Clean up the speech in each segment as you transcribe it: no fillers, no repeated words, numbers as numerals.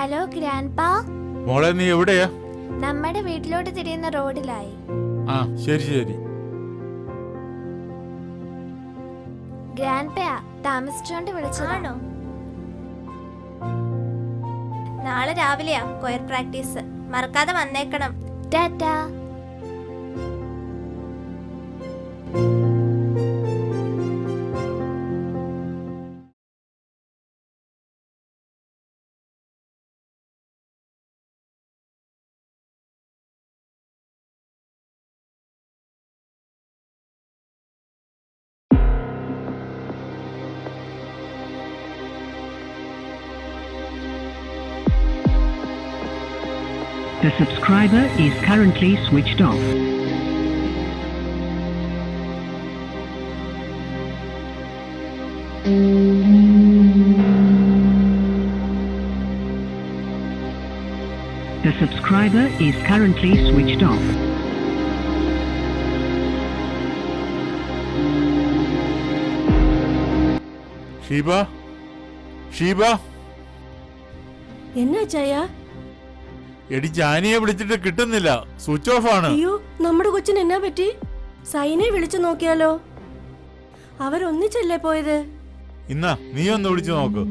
Hello grandpa. മോളെ നീ എവിടെയാ? നമ്മുടെ വീട്ടിലോട്ട് തിരിയുന്ന റോഡിലായി. ആ ശരി ശരി. ഗ്രാൻഡ്പാ താമസിച്ചോണ്ട് വിളിച്ചതാണോ? നാളെ രാവിലെയാ കൊയർ പ്രാക്ടീസ്, മറക്കാതെ വന്നേക്കണം. Tata. The subscriber is currently switched off. The subscriber is currently switched off. Sheeba, Sheeba. എന്നാ ചായ? എടി ജാനിയെ വിളിച്ചിട്ട് കിട്ടുന്നില്ല, സ്വിച്ച് ഓഫ് ആണ്. അയ്യോ, നമ്മുടെ കൊച്ചിന് എന്നാ പറ്റി? സൈനെ വിളിച്ചു നോക്കിയാലോ? അവരൊന്നിച്ചല്ലേ പോയത്? ഇന്നാ നീ ഒന്ന് വിളിച്ചു നോക്ക്.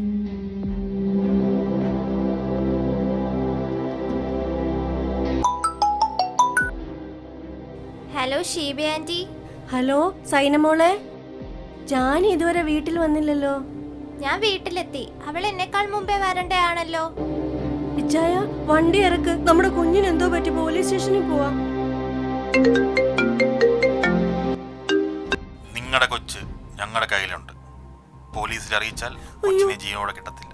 Hello Sheeba aunty. ഹലോ സൈനമോളെ, ജാനി ഇതുവരെ വീട്ടിൽ വന്നില്ലല്ലോ. ഞാൻ വീട്ടിലെത്തി. അവൾ എന്നെക്കാൾ മുമ്പേ വരണ്ടേ ആണല്ലോ. ഇച്ചായ, വണ്ടി ഇറക്ക്, നമ്മുടെ കുഞ്ഞിന് എന്തോ പറ്റി, പോലീസ് സ്റ്റേഷനിൽ പോവാം. നിങ്ങളുടെ കൊച്ച് ഞങ്ങളുടെ കയ്യിലുണ്ട്. പോലീസിൽ അറിയിച്ചാൽ കൊച്ചിനെ ജീവനോടെ കിട്ടത്തില്ല.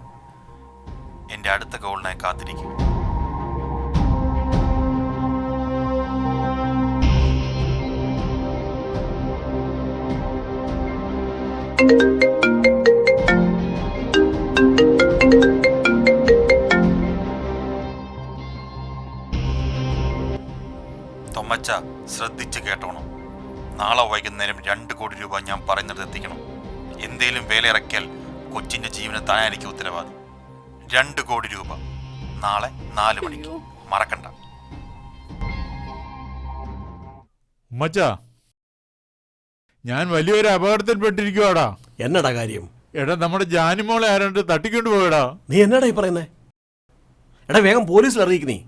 എന്റെ അടുത്ത കോളിനായി കാത്തിരിക്കും. തൊമ്മച്ച ശ്രദ്ധിച്ച് കേട്ടോണം. നാളെ വൈകുന്നേരം 2 കോടി രൂപ ഞാൻ പറയുന്നത് എത്തിക്കണം. എന്തേലും വേല ഇറക്കിയാൽ കൊച്ചിന്റെ ജീവന് താനായിരിക്കും ഉത്തരവാദി. 2 കോടി രൂപ നാളെ 4 മണിക്ക്, മറക്കണ്ട. ഉമ്മച്ചാ, ഞാൻ വലിയൊരു അപകടത്തിൽപ്പെട്ടിരിക്കുവാടാ. എന്നടാ കാര്യം? എടാ, നമ്മുടെ ജാനിമോളെ ആരാണ്ട് തട്ടിക്കൊണ്ട് പോയടാ. നീ എന്നടാ ഈ പറയുന്നേ? എടാ വേഗം പോലീസിൽ അറിയിക്ക്. നീ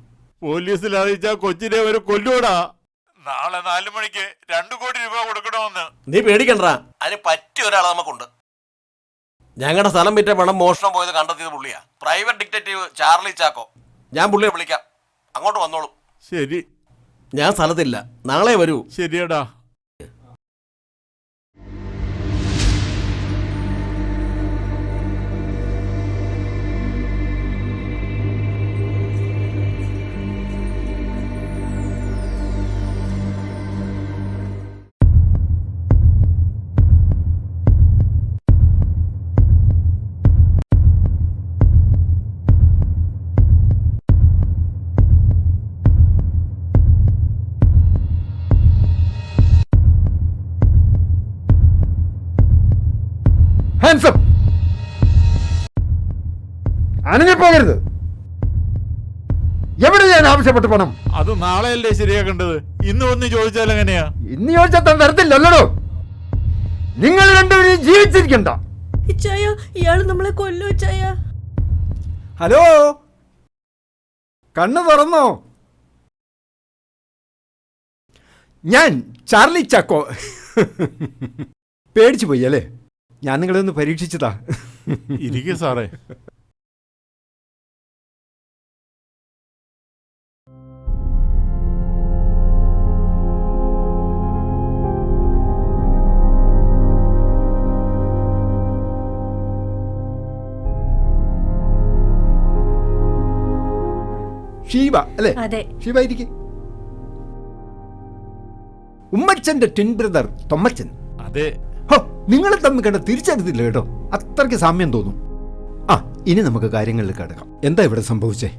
പോലീസിൽ അറിയിച്ചാ കൊച്ചിനെ ഒരു കൊല്ലുവടാ. നാളെ 4 മണിക്ക് 2 കോടി രൂപ കൊടുക്കണമെന്ന്. നീ പേടിക്കണ്ടാ, അതിന് പറ്റിയ ഒരാളെ നമുക്കുണ്ട്. ഞങ്ങളുടെ സ്ഥലം വിറ്റ പണം മോഷണം പോയത് കണ്ടെത്തിയത് പുള്ളിയാ, പ്രൈവറ്റ് ഡിറ്റക്റ്റീവ് ചാർലി ചാക്കോ. ഞാൻ പുള്ളിയെ വിളിക്കാം, അങ്ങോട്ട് വന്നോളൂ. ശരി. ഞാൻ സ്ഥലത്തില്ല, നാളെ വരൂ. ശരിയടാ. അനങ്ങിപ്പോകരുത്. എവിടെ ഞാൻ ആവശ്യപ്പെട്ട പണം? അത് നാളെയല്ലേ ശരിയാക്കേണ്ടത്? ഇന്ന് വന്ന് ചോദിച്ചാൽ എങ്ങനെയാ? ഇന്ന് ചോദിച്ചാൽ തരത്തില്ലല്ലോ. നിങ്ങൾ രണ്ടുപേരും ജീവിച്ചിരിക്കണ്ട. ഇച്ചായ, ഇയാള് നമ്മളെ കൊല്ലു. ഇച്ചായ, ഹലോ, കണ്ണു തുറന്നോ? ഞാൻ ചാർലി ചാക്കോ. പേടിച്ചു പോയി അല്ലേ? ഞാൻ നിങ്ങളെ ഒന്ന് പരീക്ഷിച്ചതാ. ഇരിക്കും സാറേ. ഷീബ അല്ലേ? അതെ. ഷീബ ഇരിക്കെ. ഉമ്മച്ചന്റെ ട്വിൻ ബ്രദർ തൊമ്മച്ചൻ. അതെ. നിങ്ങൾ തമ്മിൽ കണ്ട തിരിച്ചറിയത്തില്ല കേട്ടോ, അത്രയ്ക്ക് സാമ്യം തോന്നും. ആ, ഇനി നമുക്ക് കാര്യങ്ങളിൽ കിടക്കാം. എന്താ ഇവിടെ സംഭവിച്ചേ?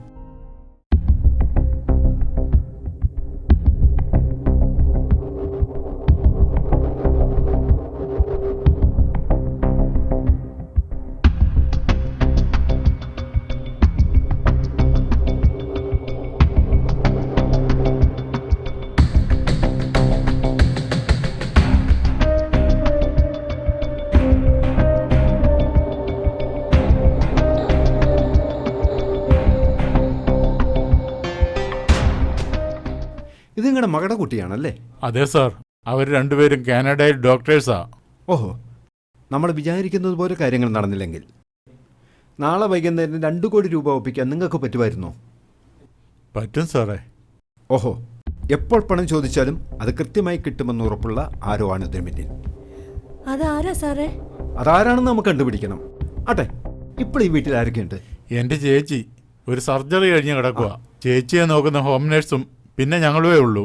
ഇത് നിങ്ങളുടെ മകളുടെ കുട്ടിയാണല്ലേ? അതെ സാർ, അവർ രണ്ടുപേരും കാനഡയിൽ ഡോക്ടേഴ്സാ. ഓഹോ, നമ്മൾ വിചാരിക്കുന്നത് പോലെ കാര്യങ്ങൾ നടന്നില്ലെങ്കിൽ നാളെ വൈകുന്നേരം 2 കോടി രൂപ ഒപ്പിക്കാൻ നിങ്ങൾക്ക് പറ്റുമായിരുന്നോ? പറ്റും സാറേ. ഓഹോ, എപ്പോൾ പണം ചോദിച്ചാലും അത് കൃത്യമായി കിട്ടുമെന്ന് ഉറപ്പുള്ള ആരോ ആണ് ഇതിന് പിന്നിൽ. അതാരാ സാറേ? അതാരാണെന്ന് നമുക്ക് കണ്ടുപിടിക്കണം. ആട്ടെ, ഇപ്പോൾ ഈ വീട്ടിൽ ആരൊക്കെയുണ്ട്? എൻ്റെ ചേച്ചി ഒരു സർജറി കഴിഞ്ഞ് കിടക്കുക. ചേച്ചിയെ നോക്കുന്ന ഹോം നേഴ്സും പിന്നെ ഞങ്ങളുമേ ഉള്ളൂ.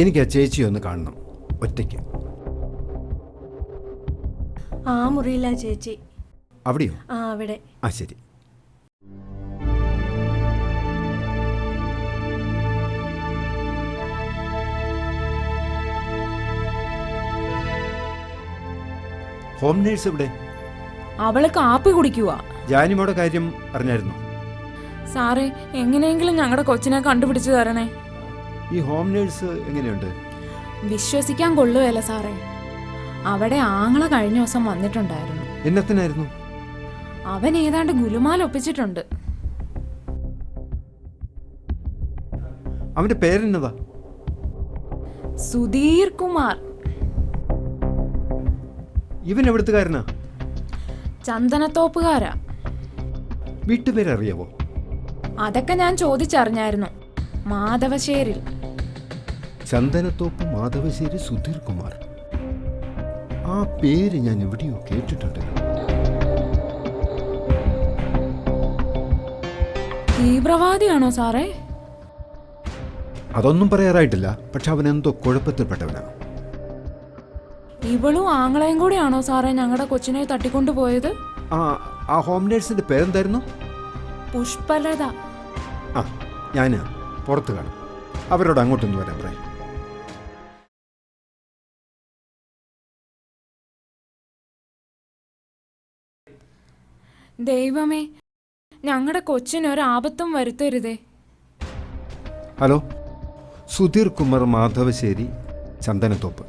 എനിക്ക് ആ ചേച്ചിയെ ഒന്ന് കാണണം, ഒറ്റയ്ക്ക്. ആ മുറിയിലാ ചേച്ചി. അവിടെയോ? ആ അവിടെ. ആ ശരി. ഹോം നേഴ്സ് എവിടെ? അവള് കാപ്പി കുടിക്കുക. ജാനിമോടെ കാര്യം അറിഞ്ഞായിരുന്നോ? സാറേ, എങ്ങനെയെങ്കിലും ഞങ്ങളുടെ കൊച്ചിനെ കണ്ടുപിടിച്ചു തരണേ. ഈ ഹോം നേഴ്സ് എങ്ങനെയുണ്ട്? വിശ്വസിക്കാൻ കൊള്ളുകയല്ല സാറേ. അവിടെ ആങ്ങള കഴിഞ്ഞ ദിവസം വന്നിട്ടുണ്ടായിരുന്നു. എന്നത്തിനായിരുന്നു? അവൻ ഏതാണ്ട് ഗുലുമാൽ ഒപ്പിച്ചിട്ടുണ്ട്. അവന്റെ പേരെന്നതാ? സുധീർ കുമാർ. ഇവൻ എവിടുത്തുകാരനാ? ചന്ദനത്തോപ്പുകാരാ. വീട്ടുപേരറിയാവോ? അതൊക്കെ ഞാൻ ചോദിച്ചറിഞ്ഞായിരുന്നു. മാധവശ്ശേരിൽ. ചന്ദനത്തോപ്പ് മാധവശ്ശേരി സുധീർ കുമാർ. ആ പേര് ഞാൻ എവിടെയോ കേട്ടിട്ടുണ്ട്. തീവ്രവാദിയാണോ സാറേ? അതൊന്നും പറയാറായിട്ടില്ല, പക്ഷെ അവൻ എന്തോ കുഴപ്പത്തിൽപ്പെട്ടവനാണ്. ഇവളും ആങ്ങളെയും കൂടിയാണോ സാറേ ഞങ്ങളുടെ കൊച്ചിനെ തട്ടിക്കൊണ്ടുപോയത്? ആ ഹോം നേഴ്സിന്റെ പേരെന്തായിരുന്നു? പുഷ്പലത. ആ, ഞാൻ പുറത്ത് കാണും. അവരോട് അങ്ങോട്ടൊന്ന് വരാൻ പറയാം. ദൈവമേ, ഞങ്ങളുടെ കൊച്ചിനൊരാപത്തും വരുത്തരുതേ. ഹലോ, സുധീർ കുമാർ മാധവശ്ശേരി, ചന്ദനത്തോപ്പ്.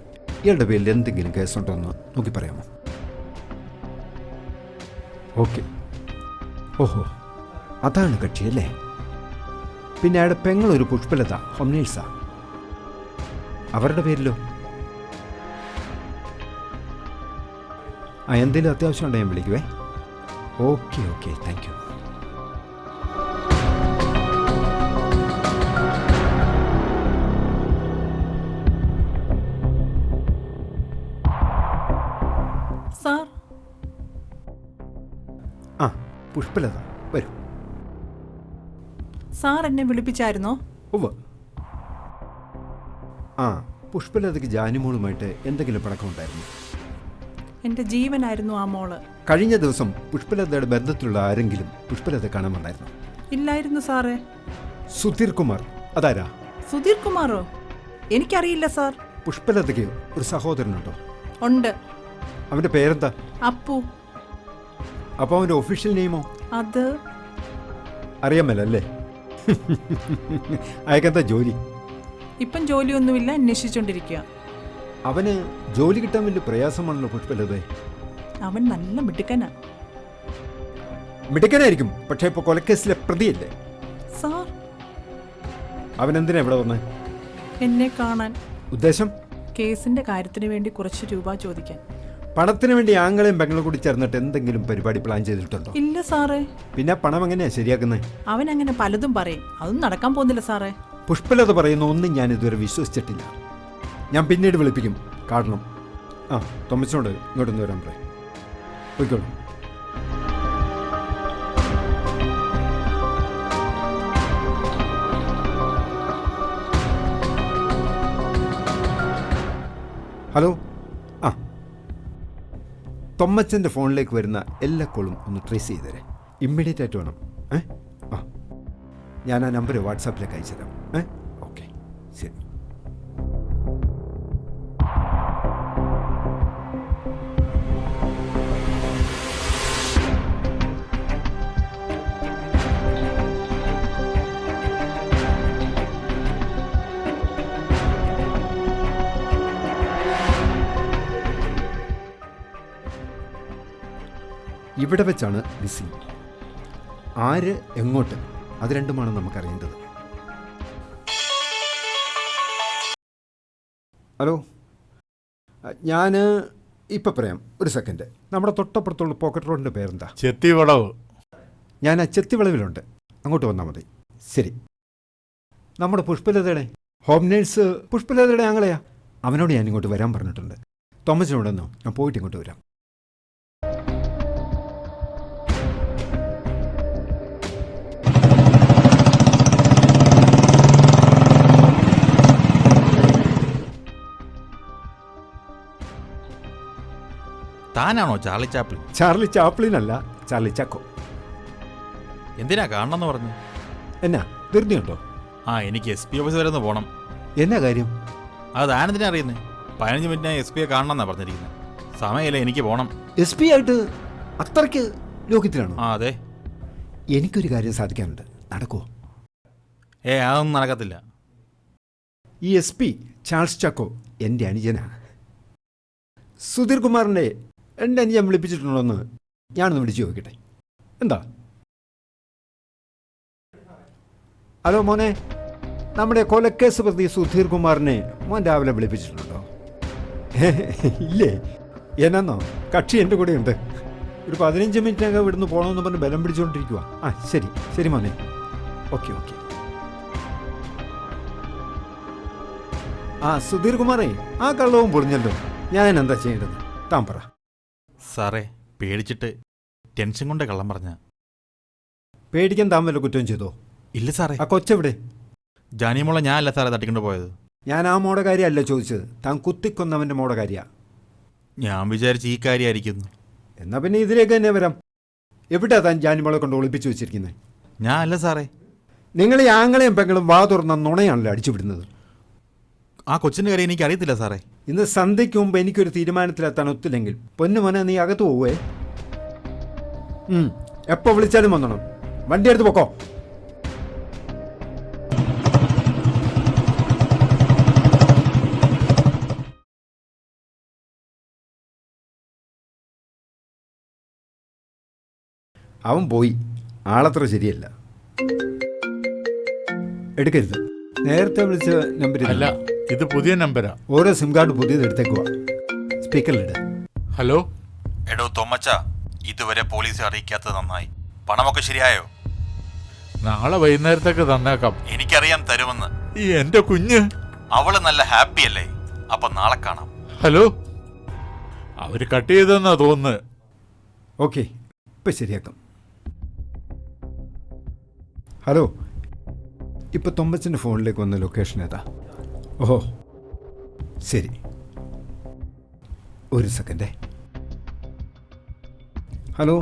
ഇയാളുടെ പേരിൽ എന്തെങ്കിലും കേസുണ്ടോന്ന് നോക്കി പറയാമോ? ഓക്കെ. ഓഹോ, അതാണ് കക്ഷിയല്ലേ? പിന്നെ അയാളുടെ പെങ്ങളൊരു പുഷ്പലത, ഹോം നേഴ്സാ. അവരുടെ പേരിലോ? എന്തെങ്കിലും അത്യാവശ്യം ഉണ്ടെങ്കിൽ ഞാൻ വിളിക്കുവേ. Okay okay, thank you. Sir. ആ, പുഷ്പലത വരൂ. സാർ എന്നെ വിളിപ്പിച്ചായിരുന്നോ? ഉവ്വ്. ആ, പുഷ്പലതയ്ക്ക് ജാനിമോളുമായിട്ട് എന്തെങ്കിലും പണക്കമുണ്ടായിരുന്നു? എൻ്റെ ജീവനായിരുന്നു ആ മോള്. കഴിഞ്ഞ ദിവസം പുഷ്പലതയുടെ ബന്ധത്തിലുള്ള ആരെങ്കിലും പുഷ്പലത കാണാൻ വന്നായിരുന്നു? ഇല്ലായിരുന്നു സാറേ. സുധീർ കുമാർ അതാരാ? സുധീർ കുമാറോ? എനിക്കറിയില്ല സാർ. പുഷ്പലതയ്ക്ക് ഒരു സഹോദരനുണ്ടോ? ഉണ്ട്. അവന്റെ പേരെന്താ? അപ്പു. അപ്പോൾ അവന്റെ ഒഫീഷ്യൽ നെയിമോ? അത് അറിയാമല്ലേ? അയാൾക്കെന്താ ജോലി? ഇപ്പം ജോലിയൊന്നുമില്ല, അന്വേഷിച്ചോണ്ടിരിക്കുക. അവന് ജോലി കിട്ടാൻ വലിയ പ്രയാസമാണല്ലോ പുഷ്പലത. അവൻ നല്ല മിടുക്കനാ. മിടുക്കനായിരിക്കും, പക്ഷേ ഇപ്പോൾ കൊലക്കേസിലെ പ്രതിയല്ലേ? സാർ, അവനെന്തിനാ ഇവിടെ വന്ന്? എന്നെ കാണാൻ. ഉദ്ദേശം? കേസിന്റെ കാര്യത്തിന് വേണ്ടി കുറച്ച് രൂപ ചോദിക്കാൻ. പണത്തിന് വേണ്ടി ആങ്ങളെയും പെങ്ങളും കൂടി ചേർന്നിട്ട് എന്തെങ്കിലും പരിപാടി പ്ലാൻ ചെയ്തിട്ടുണ്ടോ? ഇല്ല സാറേ. പിന്നെ പണം എങ്ങനെയാ ശരിയാക്കുന്നത്? അവൻ അങ്ങനെ പലതും പറയും, അതൊന്നും നടക്കാൻ പോകുന്നില്ല സാറേ. പുഷ്പലത പറയുന്ന ഒന്നും ഞാൻ ഇതുവരെ വിശ്വസിച്ചിട്ടില്ല. ഞാൻ പിന്നീട് വിളിപ്പിക്കും, കാണണം. ആ, തോമസിനോട് ഇങ്ങോട്ടൊന്ന് വരാൻ പറയാം. പോയിക്കോളൂ. ഹലോ. ആ, തൊമ്മച്ചൻ്റെ ഫോണിലേക്ക് വരുന്ന എല്ലാ കോളും ഒന്ന് ട്രേസ് ചെയ്തേരെ. ഇമ്മീഡിയറ്റ് ആയിട്ട് വേണം. ആ, ഞാൻ ആ നമ്പർ വാട്സാപ്പിലേക്ക് അയച്ചുതരാം. ഓക്കെ, ശരി. ഇവിടെ വെച്ചാണ് മിസ്സിങ്. ആര്, എങ്ങോട്ട്, അത് രണ്ടുമാണ് നമുക്കറിയേണ്ടത്. ഹലോ, ഞാൻ ഇപ്പം പറയാം, ഒരു സെക്കൻഡ്. നമ്മുടെ തൊട്ടപ്പുറത്തുള്ള പോക്കറ്റ് റോഡിൻ്റെ പേരെന്താ? ചെത്തിവളവ്. ഞാൻ ആ ചെത്തിവളവിലുണ്ട്, അങ്ങോട്ട് വന്നാൽ മതി. ശരി. നമ്മുടെ പുഷ്പലതയുടെ ഹോം നേഴ്സ് പുഷ്പലതയുടെ ആങ്ങളെയാ, അവനോട് ഞാൻ ഇങ്ങോട്ട് വരാൻ പറഞ്ഞിട്ടുണ്ട്. തോമസിനോടൊന്നോ ഞാൻ പോയിട്ട് ഇങ്ങോട്ട് വരാം. താനാണോ ചാർലി ചാപ്ലിൻ? ചാർലി ചാപ്ലിനല്ല, ചാർലി ചാക്കോ. എന്തിനാ കാണണമെന്ന് പറഞ്ഞു? എന്നാ ധൃതിയുണ്ടോ? എനിക്ക് SP ഓഫീസ് വരെ ഒന്ന് പോകണം. എന്നാ കാര്യം? അത് താനെന്തിനാ അറിയുന്നത്? 15 മിനിറ്റ് ഞാൻ SP കാണണമെന്നാണ് പറഞ്ഞിരിക്കുന്നത്. സമയമില്ല, എനിക്ക് പോകണം. SP ആയിട്ട് അത്രയ്ക്ക് ലോകത്തിലാണോ? അതെ. എനിക്കൊരു കാര്യം സാധിക്കാനുണ്ട്, നടക്കുമോ? അതൊന്നും നടക്കത്തില്ല. ഈ SP ചാൾസ് ചാക്കോ എൻ്റെ അനുജനാ. സുധീർ കുമാറിൻ്റെ എൻ്റെ അനുജൻ വിളിപ്പിച്ചിട്ടുണ്ടോയെന്ന് ഞാനൊന്ന് വിളിച്ചു നോക്കട്ടെ. എന്താ? ഹലോ മോനെ, നമ്മുടെ കൊലക്കേസ് പ്രതി സുധീർ കുമാറിനെ മോൻ രാവിലെ വിളിപ്പിച്ചിട്ടുണ്ടോ? ഇല്ലേ? എന്നാന്നോ, കക്ഷി എൻ്റെ കൂടെ ഉണ്ട്. ഒരു 15 മിനിറ്റൊക്കെ ഇവിടുന്ന് പോകണമെന്ന് പറഞ്ഞ് ബലം പിടിച്ചുകൊണ്ടിരിക്കുക. ശരി ശരി മോനെ, ഓക്കെ. സുധീർ കുമാറേ, ആ കള്ളവും പൊളിഞ്ഞല്ലോ. ഞാൻ എന്താ ചെയ്യേണ്ടത്? താൻ പറ. സാറേ, പേടിച്ചിട്ട് ടെൻഷൻ കൊണ്ട് കള്ളം പറഞ്ഞ. പേടിക്കാൻ താൻ വല്ല കുറ്റവും ചെയ്തോ? ഇല്ല സാറേ. ആ കൊച്ചെവിടെ? ജാനിമോളെ ഞാനല്ല സാറേ തട്ടിക്കൊണ്ട് പോയത്. ഞാൻ ആ മോടെ കാര്യമല്ല ചോദിച്ചത്, താൻ കുത്തിക്കൊന്നവൻ്റെ മോടെ കാര്യമാണ്. ഞാൻ വിചാരിച്ച് ഈ കാര്യമായിരിക്കുന്നു. എന്നാ പിന്നെ ഇതിലേക്ക് തന്നെ വരാം. എവിടെയാ താൻ ജാനിമോളെ കൊണ്ട് ഒളിപ്പിച്ചു വെച്ചിരിക്കുന്നത്? ഞാൻ അല്ല സാറേ. നിങ്ങൾ ഈ ആങ്ങളെയും പെങ്ങളും വാ തുറന്ന നുണയാണല്ലോ അടിച്ചുവിടുന്നത്. ആ കൊച്ചിൻ്റെ കാര്യം എനിക്ക് അറിയത്തില്ല സാറേ. ഇന്ന് സന്ധ്യയ്ക്ക് മുമ്പ് എനിക്കൊരു തീരുമാനത്തിലെത്താൻ ഒത്തില്ലെങ്കിൽ പൊന്നുമോനെ നീ അകത്ത് പോവേ. എപ്പോൾ വിളിച്ചാലും വന്നോണം. വണ്ടി എടുത്ത് പൊക്കോ. അവൻ പോയി. ആളത്ര ശരിയല്ല. എടുക്കരുത്. നേരത്തെ വിളിച്ച നമ്പർ അല്ല, ഇത് പുതിയ നമ്പരാ. ഓരോ സിം കാർഡ് പുതിയത് എടുത്തേക്കുവാ. സ്പീക്കറിലിട്. ഹലോ. എടോ തോമച്ച, ഇതുവരെ പോലീസ് അറിയിക്കാത്തത് നന്നായി. പണമൊക്കെ ശരിയായോ? നാളെ വൈകുന്നേരത്തേക്ക് തന്നേക്കാം. എനിക്കറിയാം തരുമെന്ന്. ഈ എന്റെ കുഞ്ഞ്, അവള് നല്ല ഹാപ്പി അല്ലേ? അപ്പൊ നാളെ കാണാം. ഹലോ. അവര് കട്ട് ചെയ്തെന്നാ തോന്നുന്നത്. ഓക്കെ, ഇപ്പം ശരിയാക്കാം. ഹലോ, ഇപ്പം തൊമ്പച്ചൻ്റെ ഫോണിലേക്ക് വന്ന ലൊക്കേഷൻ ഏതാ? ഓഹോ ശരി, ഒരു സെക്കൻഡേ. ഹലോ,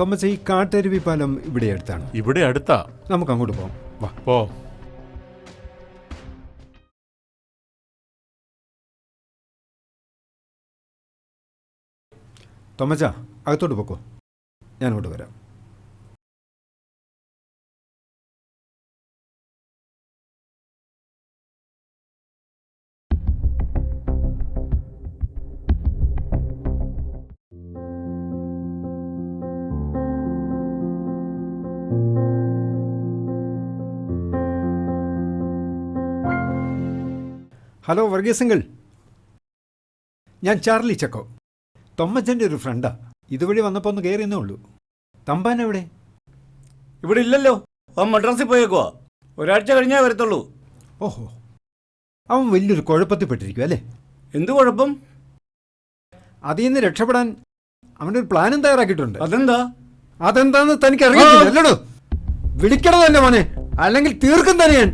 തോമസ്, ഈ കാട്ടരുവി പാലം ഇവിടെ അടുത്താണ്. ഇവിടെ അടുത്താ. നമുക്ക് അങ്ങോട്ട് പോകാം. വാ. പോ. തോമച്ച, അകത്തോട്ട് പോക്കോ, ഞാനങ്ങോട്ട് വരാം. ഹലോ വർഗീസങ്കിൾ, ഞാൻ ചാർലി ചക്കോ, തൊമ്മച്ചൻ്റെ ഒരു ഫ്രണ്ടാ. ഇതുവഴി വന്നപ്പോൾ ഒന്ന് കയറിയെന്നേ ഉള്ളൂ. തമ്പാൻ എവിടെ? ഇവിടെ ഇല്ലല്ലോ, അവൻ മദ്രാസിൽ പോയേക്കുവാ. ഒരാഴ്ച കഴിഞ്ഞേ വരത്തുള്ളൂ. ഓഹോ, അവൻ വലിയൊരു കുഴപ്പത്തിൽപ്പെട്ടിരിക്കും അല്ലേ? എന്തു കുഴപ്പം? അതിൽ നിന്ന് രക്ഷപ്പെടാൻ അവനൊരു പ്ലാനും തയ്യാറാക്കിയിട്ടുണ്ട്. അതെന്താന്ന് തനിക്ക് അറിയില്ലല്ലോ. വിളിക്കണത് തന്നെ മോനെ, അല്ലെങ്കിൽ തീർക്കും തന്നെ ഞാൻ.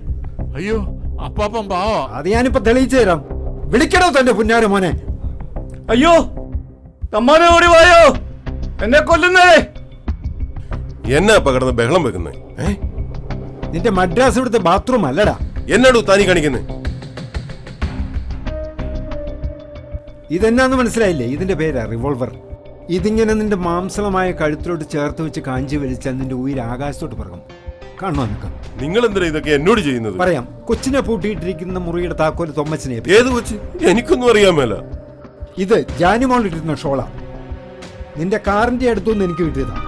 അയ്യോ, അപ്പാപ്പം പാവോ. അത് ഞാനിപ്പോ തെളിയിച്ചു തരാം. വിളിക്കണോ തന്റെ പുന്നാര മോനെ? അയ്യോ, തമ്മാനെ ഓടി വായോ, എന്നെ കൊല്ലുന്നേ. എന്നാ പകർന്ന് ബഹളം വെക്കുന്നേ? നിന്റെ മദ്രാസ് ഇവിടുത്തെ ബാത്റൂം അല്ലടാ. എന്നാടോ താനി കാണിക്കുന്നേ? ഇതെന്നാന്ന് മനസ്സിലായില്ലേ? ഇതിന്റെ പേരാ റിവോൾവർ. ഇതിങ്ങനെ നിന്റെ മാംസളമായ കഴുത്തിലോട്ട് ചേർത്ത് വെച്ച് കാഞ്ചി വലിച്ചാൽ നിന്റെ ഉയിർ ആകാശത്തോട്ട് പറക്കും. കാണുമോ നിനക്ക്? നിങ്ങൾ എന്തിനാ ഇതൊക്കെ എന്നോട് ചെയ്യുന്നത്? പറയാം. കൊച്ചിനെ പൂട്ടിയിട്ടിരിക്കുന്ന മുറിയുടെ താക്കോല് തൊമ്മച്ചനെ. ഏത് കൊച്ച്? എനിക്കൊന്നും അറിയാൻ മേല. ഇത് ജാനിമോളിട്ടിരുന്ന ഷോള. നിന്റെ കാറിന്റെ അടുത്തുനിന്ന് എനിക്ക് കിട്ടിയതാ.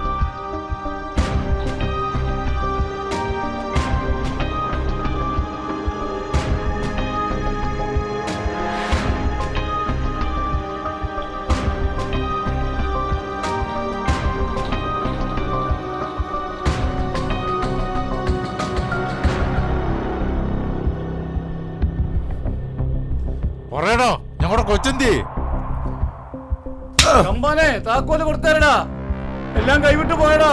പറയണോ ഞങ്ങളുടെ കൊച്ചെന്തി? തമ്പാനെ താക്കോല് കൊടുത്തേരടാ, എല്ലാം കൈവിട്ട് പോയടാ.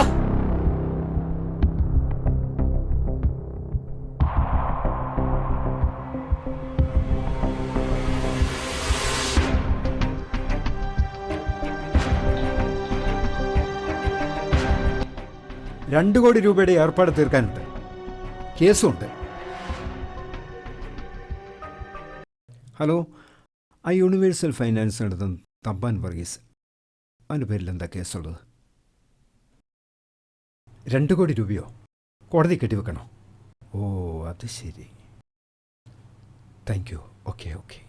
$2 കോടി രൂപയുടെ ഏർപ്പാട് തീർക്കാനുണ്ട്. കേസുണ്ട്. ഹലോ, ആ യൂണിവേഴ്സൽ ഫൈനാൻസ് നടത്തുന്ന തമ്പാൻ വർഗീസ്, അവൻ്റെ പേരിൽ എന്താ കേസുള്ളത്? 2 കോടി രൂപയോ? കോടതി കെട്ടിവെക്കണോ? ഓ, അത് ശരി. Thank you. Okay okay.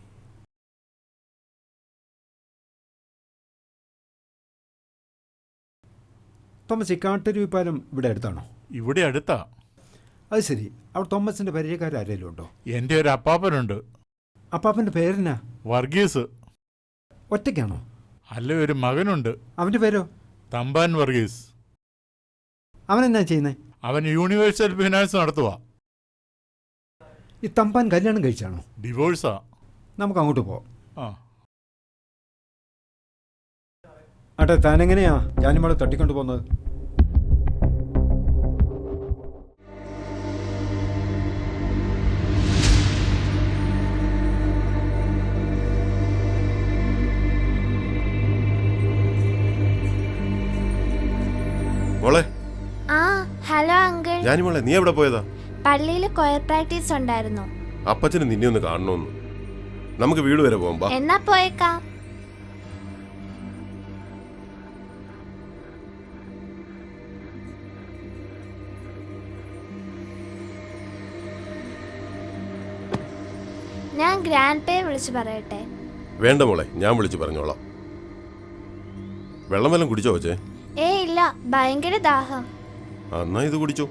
Thomas, ഈ കാട്ടരുവി പാലം ഇവിടെ അടുത്താണോ? ഇവിടെ അടുത്താ. അത് ശരി. അവിടെ തോമസിൻ്റെ പരിചയക്കാരെങ്കിലും ഉണ്ടോ? എൻ്റെ ഒരു അപ്പാപ്പനുണ്ട്. അപ്പാപ്പൻ്റെ പേരെന്നാ? വർഗീസ്. ഒറ്റയ്ക്കാണോ? അല്ല, ഒരു മകനുണ്ട്. അവൻ്റെ പേരോ? തമ്പാൻ വർഗീസ്. അവനെന്നാ ചെയ്യുന്നത്? അവൻ യൂണിവേഴ്സൽ ഫിനാൻസ് നടത്തുക. ഈ തമ്പാൻ കല്യാണം കഴിച്ചാണോ? ഡിവോഴ്സാ. നമുക്ക് അങ്ങോട്ട് പോവാം. ആ. ആട്ടെ, താനെങ്ങനെയാ ജാനിമോളെ തട്ടിക്കൊണ്ട് പോകുന്നത്? മോളെ. ആ, ഹലോ അങ്കിൾ. ജാനിമോളെ, നീ എവിടെ പോയതാ? പള്ളിയിൽ കൊയർ പ്രാക്ടീസ് ഉണ്ടായിരുന്നു. അപ്പച്ചന് നിന്നെ ഒന്ന് കാണണമെന്ന്. നമുക്ക് വീട് വരെ പോകാം. എന്നാ പോയേക്കാം. ഞാൻ ഗ്രാൻഡ് പേ വിളിച്ചു പറയട്ടെ? വേണ്ട മോളെ, ഞാൻ വിളിച്ചു പറഞ്ഞോളാം. വെള്ളം വല്ലതും കുടിച്ചോ കൊച്ചേ? ഇല്ല, ഭയങ്കര ദാഹം. എന്നാ ഇത് കുടിച്ചോ.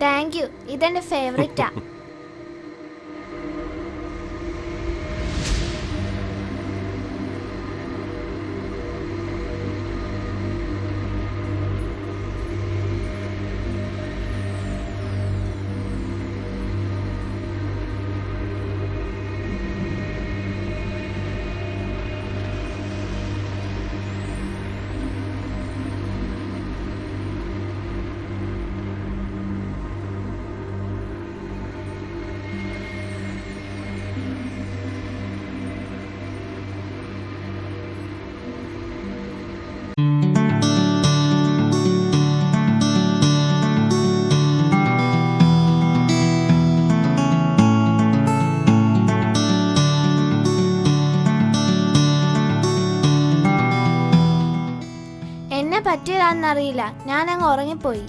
താങ്ക് യു, ഇതെന്റെ ഫേവറേറ്റാ. പറ്റിയതാണെന്നറിയില്ല, ഞാൻ അങ്ങ് ഉറങ്ങിപ്പോയി.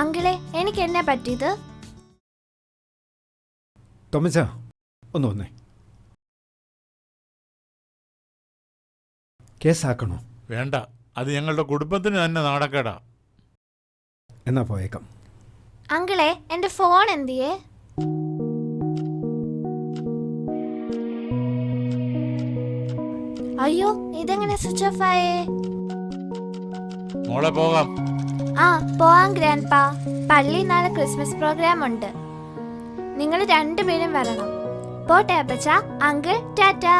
അങ്കിളെ, എനിക്ക് എന്നെ പറ്റിയത്? തോമച്ച, ഒന്ന് വന്നേ. കേസാക്കണോ? വേണ്ട, അത് ഞങ്ങളുടെ കുടുംബത്തിന് തന്നെ നാണക്കേടാ. എന്നാ പോയേക്കാം. അങ്കിളെ, എന്റെ ഫോൺ എന്തിയേ? അയ്യോ, ഇതെങ്ങനെ സ്വിച്ച് ഓഫ് ആയേ? മോളെ, പോകാം. ആ, പോവാം ഗ്രാൻഡ്പാ. പള്ളി നാളെ ക്രിസ്മസ് പ്രോഗ്രാം ഉണ്ട്. നിങ്ങൾ രണ്ടുപേരും വരണം. പോട്ടെ അപ്പച്ച. അങ്കിൾ, ടാറ്റാ.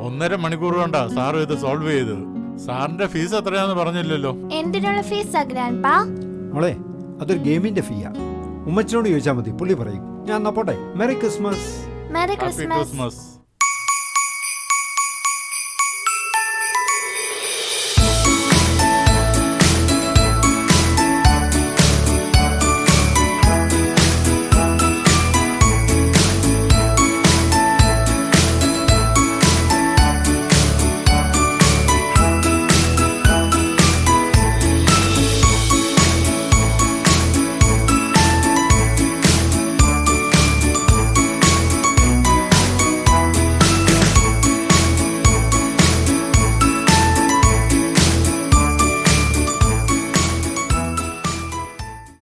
ഒന്നര മണിക്കൂർ കൊണ്ടാ സാറ് ഇത് സോൾവ് ചെയ്തത്. സാറിന്റെ ഫീസ് എത്രയാന്ന് പറഞ്ഞില്ലല്ലോ. എന്തിനുള്ള ഫീസാ ഗ്രാൻഡ്പാ? മോളെ, അതൊരു ഗെയിമിന്റെ ഫീയാ. ഉമ്മച്ചനോട് ചോദിച്ചാൽ മതി, പുള്ളി പറയും. ഞാൻ എന്നാ പോട്ടെ. Merry Christmas. Merry Christmas.